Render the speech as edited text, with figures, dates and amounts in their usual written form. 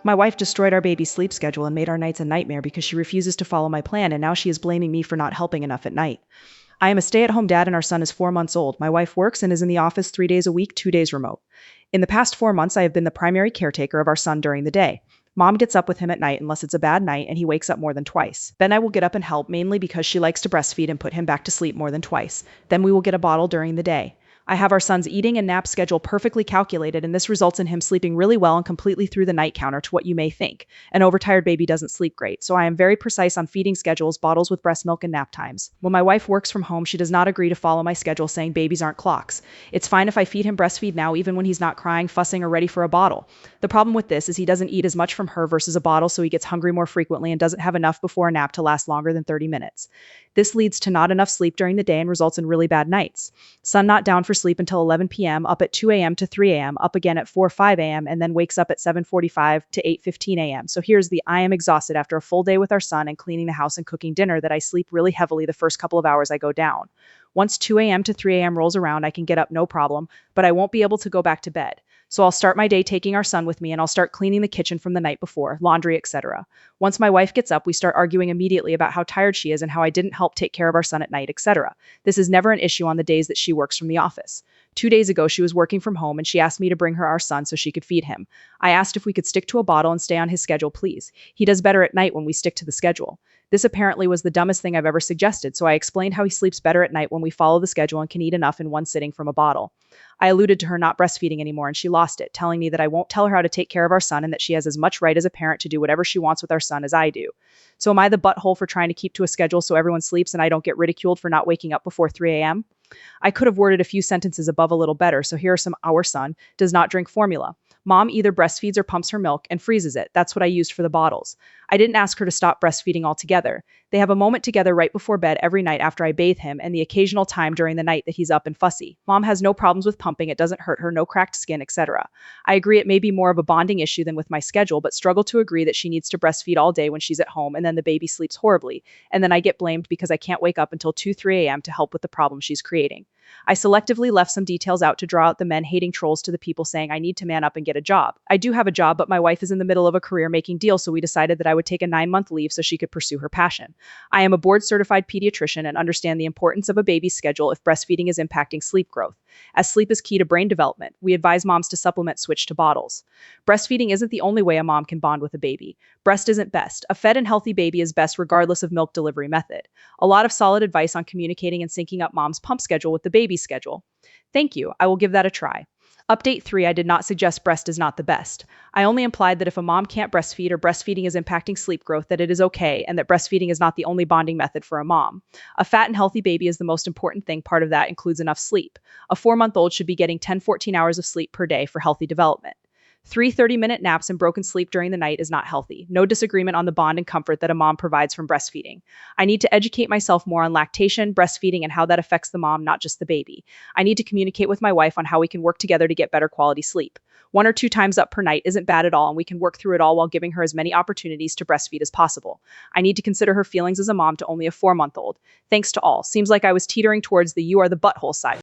My wife destroyed our baby's sleep schedule and made our nights a nightmare because she refuses to follow my plan, and now she is blaming me for not helping enough at night. I am a stay at home dad and our son is 4 months old. My wife works and is in the office 3 days a week, 2 days remote. In the past 4 months, I have been the primary caretaker of our son during the day. Mom gets up with him at night unless it's a bad night and he wakes up more than twice. Then I will get up and help, mainly because she likes to breastfeed and put him back to sleep more than twice. Then we will get a bottle during the day. I have our son's eating and nap schedule perfectly calculated, and this results in him sleeping really well and completely through the night, counter to what you may think. An overtired baby doesn't sleep great, so I am very precise on feeding schedules, bottles with breast milk, and nap times. When my wife works from home, she does not agree to follow my schedule, saying babies aren't clocks. It's fine if I feed him breastfeed now, even when he's not crying, fussing, or ready for a bottle. The problem with this is he doesn't eat as much from her versus a bottle, so he gets hungry more frequently and doesn't have enough before a nap to last longer than 30 minutes. This leads to not enough sleep during the day and results in really bad nights. Son not down for sleep until 11 p.m., up at 2 a.m. to 3 a.m., up again at 5 a.m., and then wakes up at 7:45 to 8:15 a.m. So here's the I am exhausted after a full day with our son and cleaning the house and cooking dinner that I sleep really heavily the first couple of hours I go down. Once 2 a.m. to 3 a.m. rolls around, I can get up no problem, but I won't be able to go back to bed. So I'll start my day taking our son with me and I'll start cleaning the kitchen from the night before, laundry, etc. Once my wife gets up, we start arguing immediately about how tired she is and how I didn't help take care of our son at night, etc. This is never an issue on the days that she works from the office. 2 days ago, she was working from home and she asked me to bring her our son so she could feed him. I asked if we could stick to a bottle and stay on his schedule, please. He does better at night when we stick to the schedule. This apparently was the dumbest thing I've ever suggested, so I explained how he sleeps better at night when we follow the schedule and can eat enough in one sitting from a bottle. I alluded to her not breastfeeding anymore and she lost it, telling me that I won't tell her how to take care of our son and that she has as much right as a parent to do whatever she wants with our son as I do. So am I the butthole for trying to keep to a schedule so everyone sleeps and I don't get ridiculed for not waking up before 3 a.m.? I could have worded a few sentences above a little better, so here are some. Our son does not drink formula. Mom either breastfeeds or pumps her milk and freezes it. That's what I used for the bottles. I didn't ask her to stop breastfeeding altogether. They have a moment together right before bed every night after I bathe him and the occasional time during the night that he's up and fussy. Mom has no problems with pumping, it doesn't hurt her, no cracked skin, etc. I agree it may be more of a bonding issue than with my schedule, but struggle to agree that she needs to breastfeed all day when she's at home and then the baby sleeps horribly, and then I get blamed because I can't wake up until 2, 3 a.m. to help with the problem she's creating. I selectively left some details out to draw out the men-hating trolls to the people saying I need to man up and get a job. I do have a job, but my wife is in the middle of a career-making deal, so we decided that I would take a 9-month leave so she could pursue her passion. I am a board-certified pediatrician and understand the importance of a baby's schedule if breastfeeding is impacting sleep growth. As sleep is key to brain development, we advise moms to supplement switch to bottles. Breastfeeding isn't the only way a mom can bond with a baby. Breast isn't best. A fed and healthy baby is best regardless of milk delivery method. A lot of solid advice on communicating and syncing up mom's pump schedule with the baby's schedule. Thank you, I will give that a try. Update 3, I did not suggest breast is not the best. I only implied that if a mom can't breastfeed or breastfeeding is impacting sleep growth, that it is okay, and that breastfeeding is not the only bonding method for a mom. A fat and healthy baby is the most important thing. Part of that includes enough sleep. A 4-month-old should be getting 10-14 hours of sleep per day for healthy development. 3 30-minute naps and broken sleep during the night is not healthy. No disagreement on the bond and comfort that a mom provides from breastfeeding. I need to educate myself more on lactation, breastfeeding, and how that affects the mom, not just the baby. I need to communicate with my wife on how we can work together to get better quality sleep. 1 or 2 times up per night isn't bad at all, and we can work through it all while giving her as many opportunities to breastfeed as possible. I need to consider her feelings as a mom to only a 4-month-old. Thanks to all. Seems like I was teetering towards the you are the butthole side.